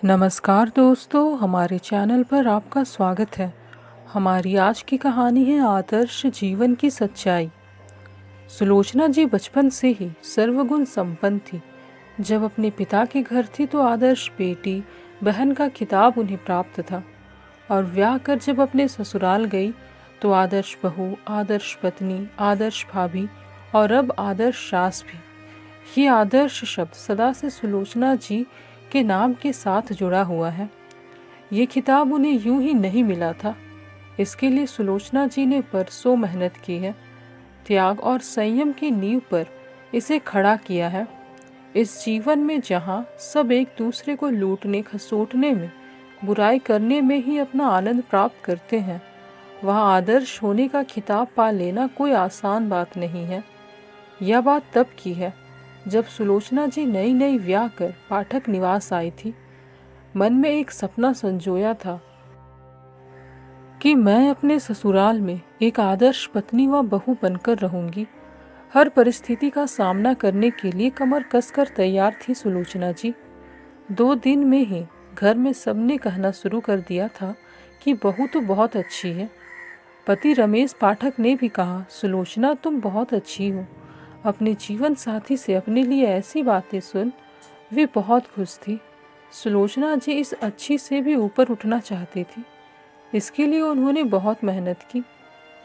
नमस्कार दोस्तों, हमारे चैनल पर आपका स्वागत है। हमारी आज की कहानी है आदर्श जीवन की सच्चाई। सुलोचना जी बचपन से ही सर्वगुण संपन्न थी। जब अपने पिता के घर थी तो आदर्श बेटी बहन का खिताब उन्हें प्राप्त था, और ब्याह कर जब अपने ससुराल गई तो आदर्श बहू, आदर्श पत्नी, आदर्श भाभी और अब आदर्श सास भी। ये आदर्श शब्द सदा से सुलोचना जी के नाम के साथ जुड़ा हुआ है। ये खिताब उन्हें यूं ही नहीं मिला था। इसके लिए सुलोचना जी ने बरसों मेहनत की है। त्याग और संयम की नींव पर इसे खड़ा किया है। इस जीवन में जहाँ सब एक दूसरे को लूटने खसोटने में, बुराई करने में ही अपना आनंद प्राप्त करते हैं, वहाँ आदर्श होने का खिताब पा लेना कोई आसान बात नहीं है। यह बात तब की है जब सुलोचना जी नई नई ब्याह कर पाठक निवास आई थी। मन में एक सपना संजोया था कि मैं अपने ससुराल में एक आदर्श पत्नी व बहू बनकर रहूंगी। हर परिस्थिति का सामना करने के लिए कमर कसकर तैयार थी सुलोचना जी। 2 दिन में ही घर में सबने कहना शुरू कर दिया था कि बहू तो बहुत अच्छी है। पति रमेश पाठक ने भी कहा, सुलोचना तुम बहुत अच्छी हो। अपने जीवन साथी से अपने लिए ऐसी बातें सुन वे बहुत खुश थी। सुलोचना जी इस अच्छी से भी ऊपर उठना चाहती थी। इसके लिए उन्होंने बहुत मेहनत की।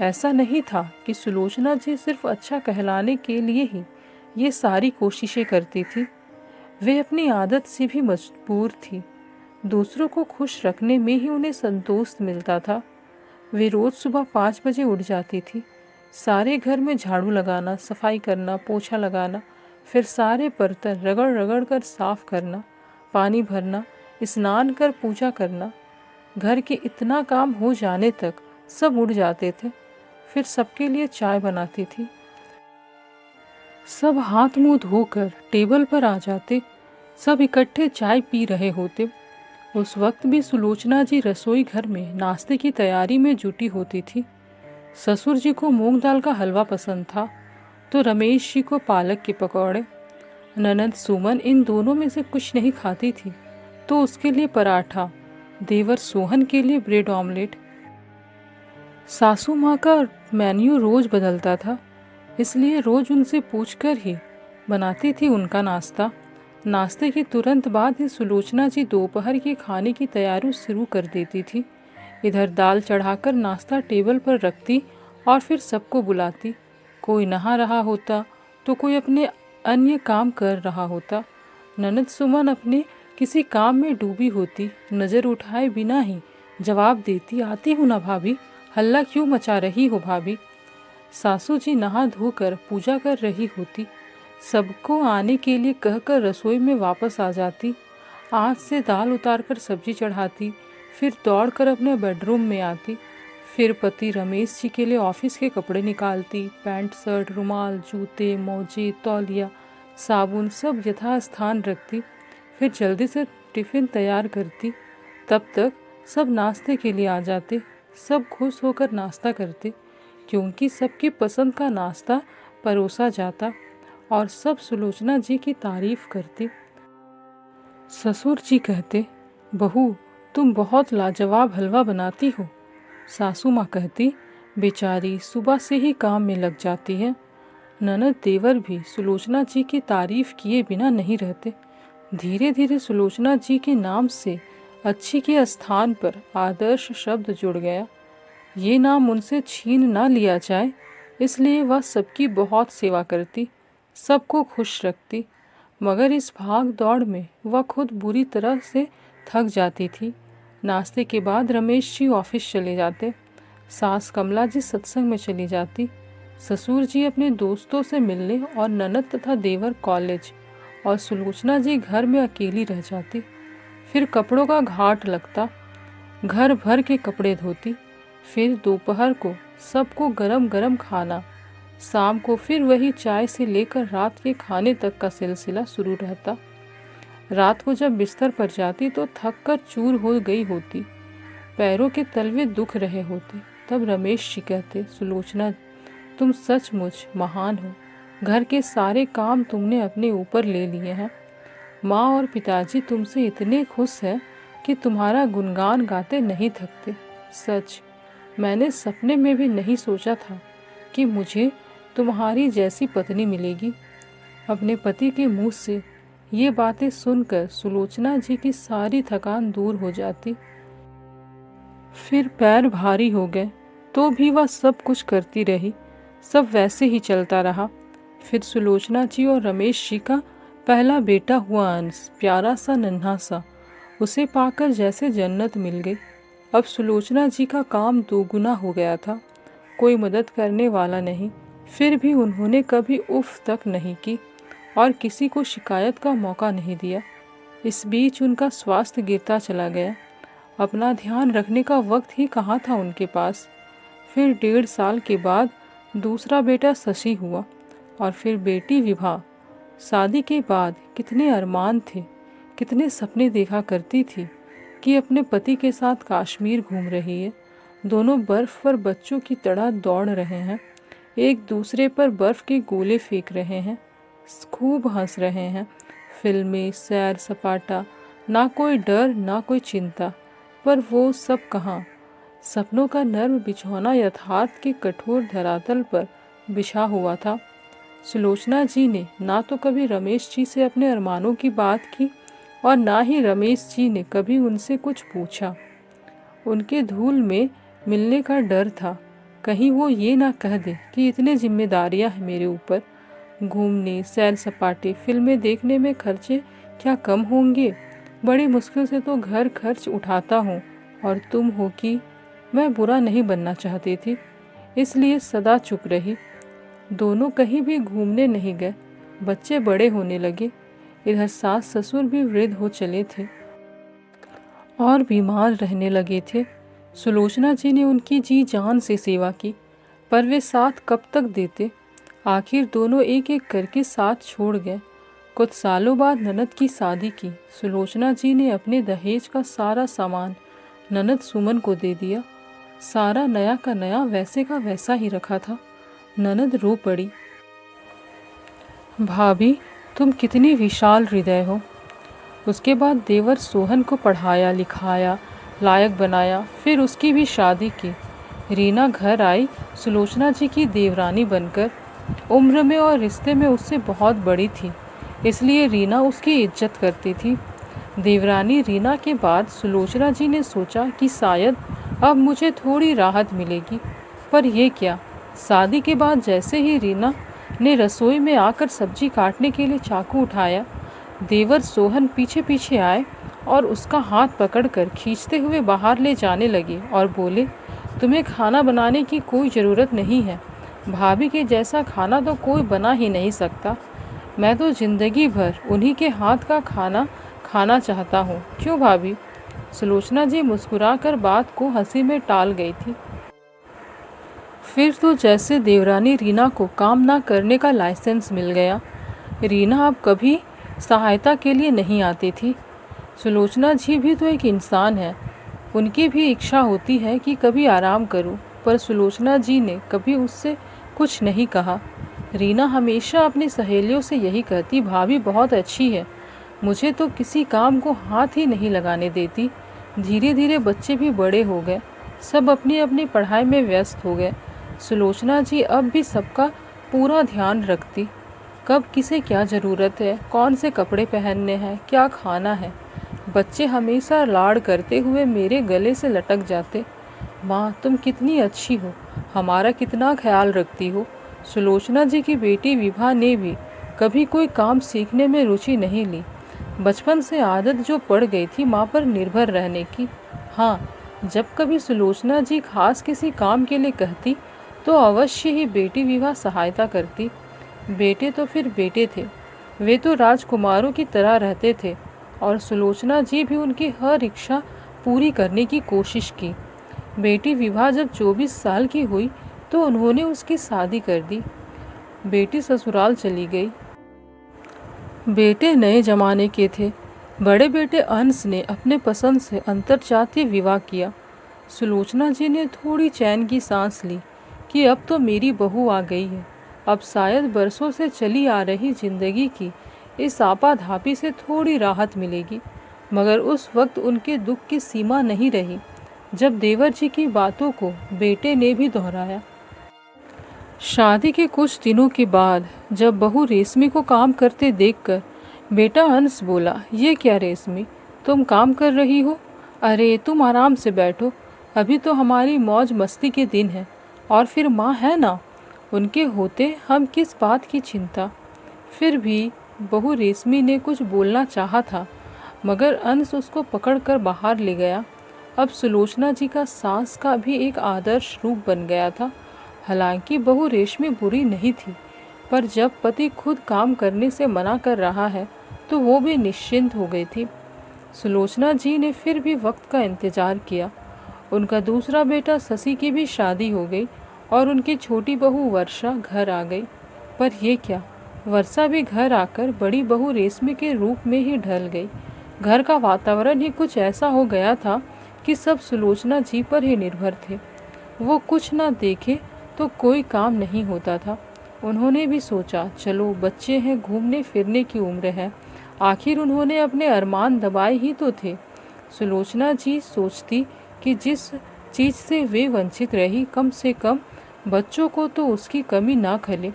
ऐसा नहीं था कि सुलोचना जी सिर्फ अच्छा कहलाने के लिए ही ये सारी कोशिशें करती थी। वे अपनी आदत से भी मजबूर थी। दूसरों को खुश रखने में ही उन्हें संतोष मिलता था। वे रोज सुबह 5 बजे उठ जाती थी। सारे घर में झाड़ू लगाना, सफाई करना, पोछा लगाना, फिर सारे बर्तन रगड़ रगड़ कर साफ करना, पानी भरना, स्नान कर पूजा करना। घर के इतना काम हो जाने तक सब उठ जाते थे। फिर सबके लिए चाय बनाती थी। सब हाथ मुंह धोकर टेबल पर आ जाते। सब इकट्ठे चाय पी रहे होते। उस वक्त भी सुलोचना जी रसोई घर में नाश्ते की तैयारी में जुटी होती थी। ससुर जी को मूंग दाल का हलवा पसंद था तो रमेश जी को पालक के पकौड़े। ननद सुमन इन दोनों में से कुछ नहीं खाती थी तो उसके लिए पराठा। देवर सोहन के लिए ब्रेड ऑमलेट। सासू माँ का मेन्यू रोज बदलता था, इसलिए रोज उनसे पूछकर ही बनाती थी उनका नाश्ता। नाश्ते के तुरंत बाद ही सुलोचना जी दोपहर के खाने की तैयारी शुरू कर देती थी। इधर दाल चढ़ाकर नाश्ता टेबल पर रखती और फिर सबको बुलाती। कोई नहा रहा होता तो कोई अपने अन्य काम कर रहा होता। ननद सुमन अपने किसी काम में डूबी होती। नज़र उठाए बिना ही जवाब देती, आती हूँ ना भाभी, हल्ला क्यों मचा रही हो भाभी। सासू जी नहा धोकर पूजा कर रही होती। सबको आने के लिए कहकर रसोई में वापस आ जाती। आँच से दाल उतारकर सब्जी चढ़ाती, फिर दौड़कर अपने बेडरूम में आती। फिर पति रमेश जी के लिए ऑफिस के कपड़े निकालती। पैंट, शर्ट, रुमाल, जूते, मोजे, तौलिया, साबुन सब यथास्थान रखती। फिर जल्दी से टिफ़िन तैयार करती। तब तक सब नाश्ते के लिए आ जाते। सब खुश होकर नाश्ता करते क्योंकि सबकी पसंद का नाश्ता परोसा जाता और सब सुलोचना जी की तारीफ करते। ससुर जी कहते, बहू तुम बहुत लाजवाब हलवा बनाती हो। सासू माँ कहती, बेचारी सुबह से ही काम में लग जाती है। ननद देवर भी सुलोचना जी की तारीफ किए बिना नहीं रहते। धीरे धीरे सुलोचना जी के नाम से अच्छी के स्थान पर आदर्श शब्द जुड़ गया। ये नाम उनसे छीन ना लिया जाए, इसलिए वह सबकी बहुत सेवा करती, सबको खुश रखती। मगर इस भाग दौड़ में वह खुद बुरी तरह से थक जाती थी। नाश्ते के बाद रमेश जी ऑफिस चले जाते। सास कमला जी सत्संग में चली जाती। ससुर जी अपने दोस्तों से मिलने और ननद तथा देवर कॉलेज, और सुलोचना जी घर में अकेली रह जाती। फिर कपड़ों का घाट लगता। घर भर के कपड़े धोती। फिर दोपहर को सबको गरम गरम खाना। शाम को फिर वही चाय से लेकर रात के खाने तक का सिलसिला शुरू रहता। रात को जब बिस्तर पर जाती तो थक कर चूर हो गई होती। पैरों के तलवे दुख रहे होते। तब रमेश जी कहते, सुलोचना तुम सचमुच महान हो। घर के सारे काम तुमने अपने ऊपर ले लिए हैं। माँ और पिताजी तुमसे इतने खुश हैं कि तुम्हारा गुणगान गाते नहीं थकते। सच, मैंने सपने में भी नहीं सोचा था कि मुझे तुम्हारी जैसी पत्नी मिलेगी। अपने पति के मुंह से ये बातें सुनकर सुलोचना जी की सारी थकान दूर हो जाती। फिर पैर भारी हो गए तो भी वह सब कुछ करती रही। सब वैसे ही चलता रहा। फिर सुलोचना जी और रमेश जी का पहला बेटा हुआ अंश, प्यारा सा नन्हा सा। उसे पाकर जैसे जन्नत मिल गई। अब सुलोचना जी का काम दोगुना हो गया था। कोई मदद करने वाला नहीं, फिर भी उन्होंने कभी उफ तक नहीं की और किसी को शिकायत का मौका नहीं दिया। इस बीच उनका स्वास्थ्य गिरता चला गया। अपना ध्यान रखने का वक्त ही कहाँ था उनके पास। फिर 1.5 साल के बाद दूसरा बेटा शशि हुआ और फिर बेटी विभा। शादी के बाद कितने अरमान थे, कितने सपने देखा करती थी कि अपने पति के साथ कश्मीर घूम रही है। दोनों बर्फ पर बच्चों की तरह दौड़ रहे हैं, एक दूसरे पर बर्फ के गोले फेंक रहे हैं, खूब हंस रहे हैं। फिल्में, सैर सपाटा, ना कोई डर ना कोई चिंता। पर वो सब कहाँ। सपनों का नर्म बिछौना यथार्थ के कठोर धरातल पर बिछा हुआ था। सुलोचना जी ने ना तो कभी रमेश जी से अपने अरमानों की बात की और ना ही रमेश जी ने कभी उनसे कुछ पूछा। उनके धूल में मिलने का डर था, कहीं वो ये ना कह दे कि इतनी जिम्मेदारियां हैं मेरे ऊपर। घूमने, सैर सपाटे, फिल्में देखने में खर्चे क्या कम होंगे। बड़ी मुश्किल से तो घर खर्च उठाता हूँ और तुम हो कि मैं बुरा नहीं बनना चाहती थी, इसलिए सदा चुप रही। दोनों कहीं भी घूमने नहीं गए। बच्चे बड़े होने लगे। इधर सास ससुर भी वृद्ध हो चले थे और बीमार रहने लगे थे। सुलोचना जी ने उनकी जी जान से सेवा की, पर वे साथ कब तक देते। आखिर दोनों एक एक करके साथ छोड़ गए। कुछ सालों बाद ननद की शादी की। सुलोचना जी ने अपने दहेज का सारा सामान ननद सुमन को दे दिया। सारा नया का नया वैसे का वैसा ही रखा था। ननद रो पड़ी। भाभी, तुम कितनी विशाल हृदय हो। उसके बाद देवर सोहन को पढ़ाया लिखाया, लायक बनाया, फिर उसकी भी शादी की। रीना घर आई सुलोचना जी की देवरानी बनकर। उम्र में और रिश्ते में उससे बहुत बड़ी थी, इसलिए रीना उसकी इज्जत करती थी। देवरानी रीना के बाद सुलोचना जी ने सोचा कि शायद अब मुझे थोड़ी राहत मिलेगी, पर यह क्या। शादी के बाद जैसे ही रीना ने रसोई में आकर सब्जी काटने के लिए चाकू उठाया, देवर सोहन पीछे पीछे आए और उसका हाथ पकड़कर खींचते हुए बाहर ले जाने लगे और बोले, तुम्हें खाना बनाने की कोई ज़रूरत नहीं है। भाभी के जैसा खाना तो कोई बना ही नहीं सकता। मैं तो जिंदगी भर उन्हीं के हाथ का खाना खाना चाहता हूँ। क्यों भाभी? सुलोचना जी मुस्कुराकर बात को हंसी में टाल गई थी। फिर तो जैसे देवरानी रीना को काम ना करने का लाइसेंस मिल गया। रीना अब कभी सहायता के लिए नहीं आती थी। सुलोचना जी भी तो एक इंसान है, उनकी भी इच्छा होती है कि कभी आराम करूं, पर सुलोचना जी ने कभी उससे कुछ नहीं कहा। रीना हमेशा अपनी सहेलियों से यही कहती, भाभी बहुत अच्छी है, मुझे तो किसी काम को हाथ ही नहीं लगाने देती। धीरे धीरे बच्चे भी बड़े हो गए, सब अपनी अपनी पढ़ाई में व्यस्त हो गए। सुलोचना जी अब भी सबका पूरा ध्यान रखती, कब किसे क्या ज़रूरत है, कौन से कपड़े पहनने हैं, क्या खाना है। बच्चे हमेशा लाड़ करते हुए मेरे गले से लटक जाते। माँ, तुम कितनी अच्छी हो, हमारा कितना ख्याल रखती हो। सुलोचना जी की बेटी विभा ने भी कभी कोई काम सीखने में रुचि नहीं ली। बचपन से आदत जो पड़ गई थी माँ पर निर्भर रहने की। हाँ, जब कभी सुलोचना जी खास किसी काम के लिए कहती तो अवश्य ही बेटी विभा सहायता करती। बेटे तो फिर बेटे थे, वे तो राजकुमारों की तरह रहते थे और सुलोचना जी भी उनकी हर इच्छा पूरी करने की कोशिश की। बेटी विभा जब 24 साल की हुई तो उन्होंने उसकी शादी कर दी। बेटी ससुराल चली गई। बेटे नए जमाने के थे। बड़े बेटे अंश ने अपने पसंद से अंतरजातीय विवाह किया। सुलोचना जी ने थोड़ी चैन की सांस ली कि अब तो मेरी बहू आ गई है। अब शायद बरसों से चली आ रही जिंदगी की इस आपाधापी से थोड़ी राहत मिलेगी। मगर उस वक्त उनके दुख की सीमा नहीं रही जब देवर जी की बातों को बेटे ने भी दोहराया। शादी के कुछ दिनों के बाद जब बहू रेशमी को काम करते देखकर बेटा अंश बोला, ये क्या रेशमी, तुम काम कर रही हो? अरे तुम आराम से बैठो, अभी तो हमारी मौज मस्ती के दिन है। और फिर माँ है ना, उनके होते हम किस बात की चिंता। फिर भी बहू रेशमी ने कुछ बोलना चाहा था, मगर अंश उसको पकड़कर बाहर ले गया। अब सुलोचना जी का सास का भी एक आदर्श रूप बन गया था। हालांकि बहू रेशमी बुरी नहीं थी, पर जब पति खुद काम करने से मना कर रहा है तो वो भी निश्चिंत हो गई थी। सुलोचना जी ने फिर भी वक्त का इंतजार किया। उनका दूसरा बेटा शशि की भी शादी हो गई और उनकी छोटी बहू वर्षा घर आ गई। पर ये क्या, वर्षा भी घर आकर बड़ी बहू रेशमी के रूप में ही ढल गई। घर का वातावरण ही कुछ ऐसा हो गया था कि सब सुलोचना जी पर ही निर्भर थे। वो कुछ ना देखे तो कोई काम नहीं होता था। उन्होंने भी सोचा, चलो बच्चे हैं, घूमने फिरने की उम्र है, आखिर उन्होंने अपने अरमान दबाए ही तो थे। सुलोचना जी सोचती कि जिस चीज़ से वे वंचित रही, कम से कम बच्चों को तो उसकी कमी ना खले।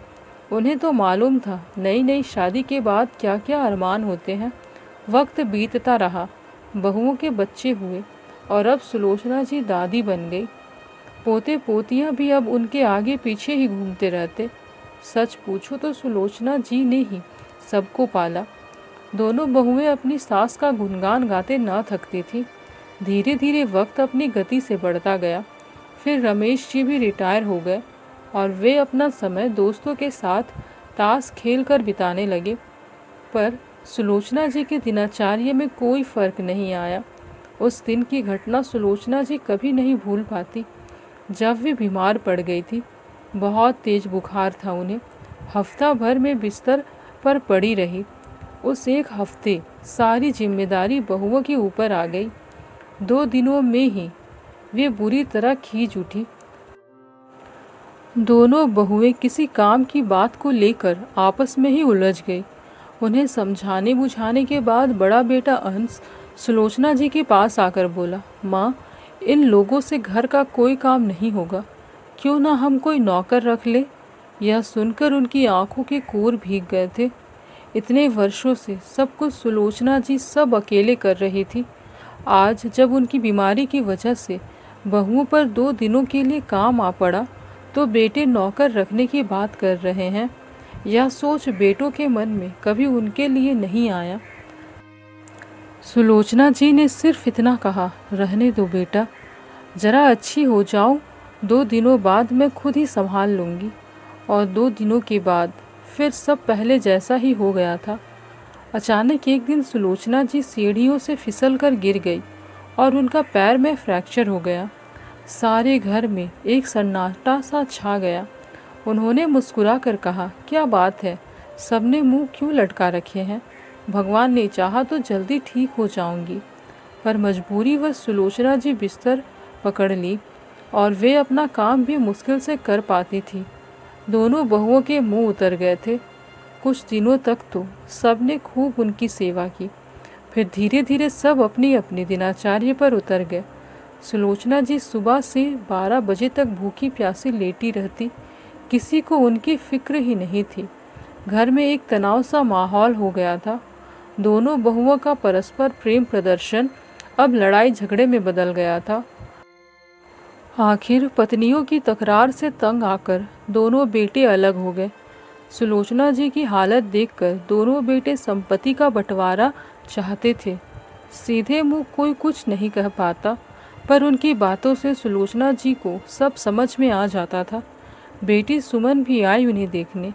उन्हें तो मालूम था नई नई शादी के बाद क्या क्या अरमान होते हैं। वक्त बीतता रहा, बहुओं के बच्चे हुए और अब सुलोचना जी दादी बन गई। पोते पोतियां भी अब उनके आगे पीछे ही घूमते रहते। सच पूछो तो सुलोचना जी ने ही सबको पाला। दोनों बहुएं अपनी सास का गुणगान गाते न थकती थी। धीरे धीरे वक्त अपनी गति से बढ़ता गया। फिर रमेश जी भी रिटायर हो गए और वे अपना समय दोस्तों के साथ ताश खेल कर बिताने लगे। पर सुलोचना जी के दिनचर्या में कोई फर्क नहीं आया। उस दिन की घटना सुलोचना जी कभी नहीं भूल पाती, जब वे बीमार पड़ गई थी। बहुत तेज बुखार था उन्हें। हफ्ता भर में बिस्तर पर पड़ी रही। उस एक हफ्ते सारी जिम्मेदारी बहुओं के ऊपर आ गई। 2 दिनों में ही वे बुरी तरह खींच उठी। दोनों बहुएं किसी काम की बात को लेकर आपस में ही उलझ गई। उन्हें समझाने बुझाने के बाद बड़ा बेटा अंश सुलोचना जी के पास आकर बोला, माँ, इन लोगों से घर का कोई काम नहीं होगा, क्यों ना हम कोई नौकर रख ले। यह सुनकर उनकी आंखों के कोर भीग गए थे। इतने वर्षों से सब कुछ सुलोचना जी सब अकेले कर रही थी। आज जब उनकी बीमारी की वजह से बहुओं पर 2 दिनों के लिए काम आ पड़ा तो बेटे नौकर रखने की बात कर रहे हैं। यह सोच बेटों के मन में कभी उनके लिए नहीं आया। सुलोचना जी ने सिर्फ इतना कहा, रहने दो बेटा, जरा अच्छी हो जाओ, 2 दिनों बाद मैं खुद ही संभाल लूँगी। और 2 दिनों के बाद फिर सब पहले जैसा ही हो गया था। अचानक एक दिन सुलोचना जी सीढ़ियों से फिसलकर गिर गई और उनका पैर में फ्रैक्चर हो गया। सारे घर में एक सन्नाटा सा छा गया। उन्होंने मुस्कुरा कर कहा, क्या बात है, सबने मुंह क्यों लटका रखे हैं? भगवान ने चाहा तो जल्दी ठीक हो जाऊंगी। पर मजबूरीवश सुलोचना जी बिस्तर पकड़ ली और वे अपना काम भी मुश्किल से कर पाती थी। दोनों बहुओं के मुंह उतर गए थे। कुछ दिनों तक तो सबने खूब उनकी सेवा की। फिर धीरे धीरे सब अपनी अपनी दिनचर्या पर उतर गए। सुलोचना जी सुबह से 12 बजे तक भूखी प्यासी लेटी रहती। किसी को उनकी फिक्र ही नहीं थी। घर में एक तनाव सा माहौल हो गया था। दोनों बहुओं का परस्पर प्रेम प्रदर्शन अब लड़ाई झगड़े में बदल गया था। आखिर पत्नियों की तकरार से तंग आकर दोनों बेटे अलग हो गए। सुलोचना जी की हालत देखकर दोनों बेटे संपत्ति का बंटवारा चाहते थे। सीधे मुंह कोई कुछ नहीं कह पाता, पर उनकी बातों से सुलोचना जी को सब समझ में आ जाता था। बेटी सुमन भी आई उन्हें देखने,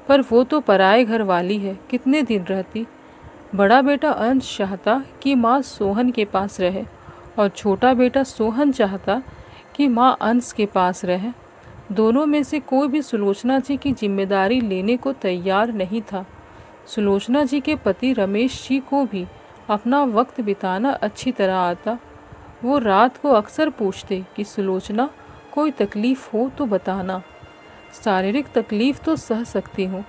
पर वो तो पराए घर वाली है, कितने दिन रहती। बड़ा बेटा अंश चाहता कि माँ सोहन के पास रहे और छोटा बेटा सोहन चाहता कि माँ अंश के पास रहे। दोनों में से कोई भी सुलोचना जी की जिम्मेदारी लेने को तैयार नहीं था। सुलोचना जी के पति रमेश जी को भी अपना वक्त बिताना अच्छी तरह आता। वो रात को अक्सर पूछते कि सुलोचना, कोई तकलीफ़ हो तो बताना। शारीरिक तकलीफ़ तो सह सकती हूँ,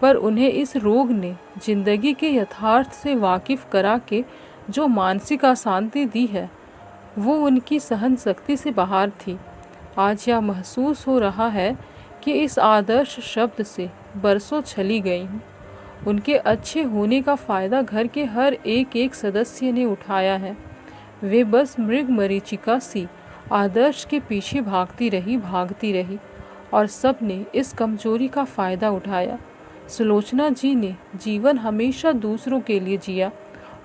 पर उन्हें इस रोग ने जिंदगी के यथार्थ से वाकिफ करा के जो मानसिक अशांति दी है वो उनकी सहन शक्ति से बाहर थी। आज यह महसूस हो रहा है कि इस आदर्श शब्द से बरसों छली गई हूँ। उनके अच्छे होने का फ़ायदा घर के हर एक सदस्य ने उठाया है। वे बस मृग मरीचिका सी आदर्श के पीछे भागती रही और सब ने इस कमजोरी का फ़ायदा उठाया। सुलोचना जी ने जीवन हमेशा दूसरों के लिए जिया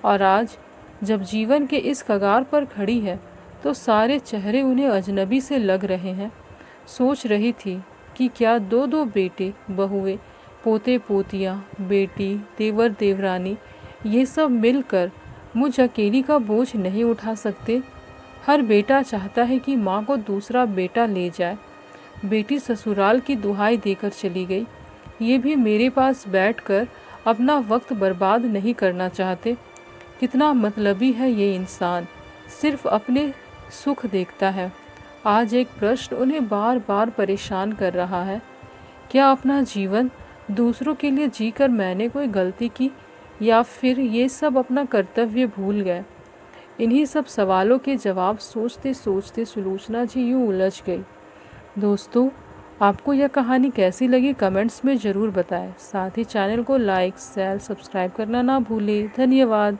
और आज जब जीवन के इस कगार पर खड़ी है तो सारे चेहरे उन्हें अजनबी से लग रहे हैं। सोच रही थी कि क्या दो बेटे बहुएं, पोते पोतियाँ, बेटी, देवर देवरानी ये सब मिलकर मुझ अकेली का बोझ नहीं उठा सकते। हर बेटा चाहता है कि माँ को दूसरा बेटा ले जाए। बेटी ससुराल की दुहाई देकर चली गई। ये भी मेरे पास बैठकर अपना वक्त बर्बाद नहीं करना चाहते। कितना मतलबी है ये इंसान, सिर्फ अपने सुख देखता है। आज एक प्रश्न उन्हें बार बार परेशान कर रहा है, क्या अपना जीवन दूसरों के लिए जीकर मैंने कोई गलती की या फिर ये सब अपना कर्तव्य भूल गए। इन्हीं सब सवालों के जवाब सोचते सोचते सुलोचना जी यूँ उलझ गई। दोस्तों, आपको यह कहानी कैसी लगी कमेंट्स में ज़रूर बताएं। साथ ही चैनल को लाइक शेयर सब्सक्राइब करना ना भूलें। धन्यवाद।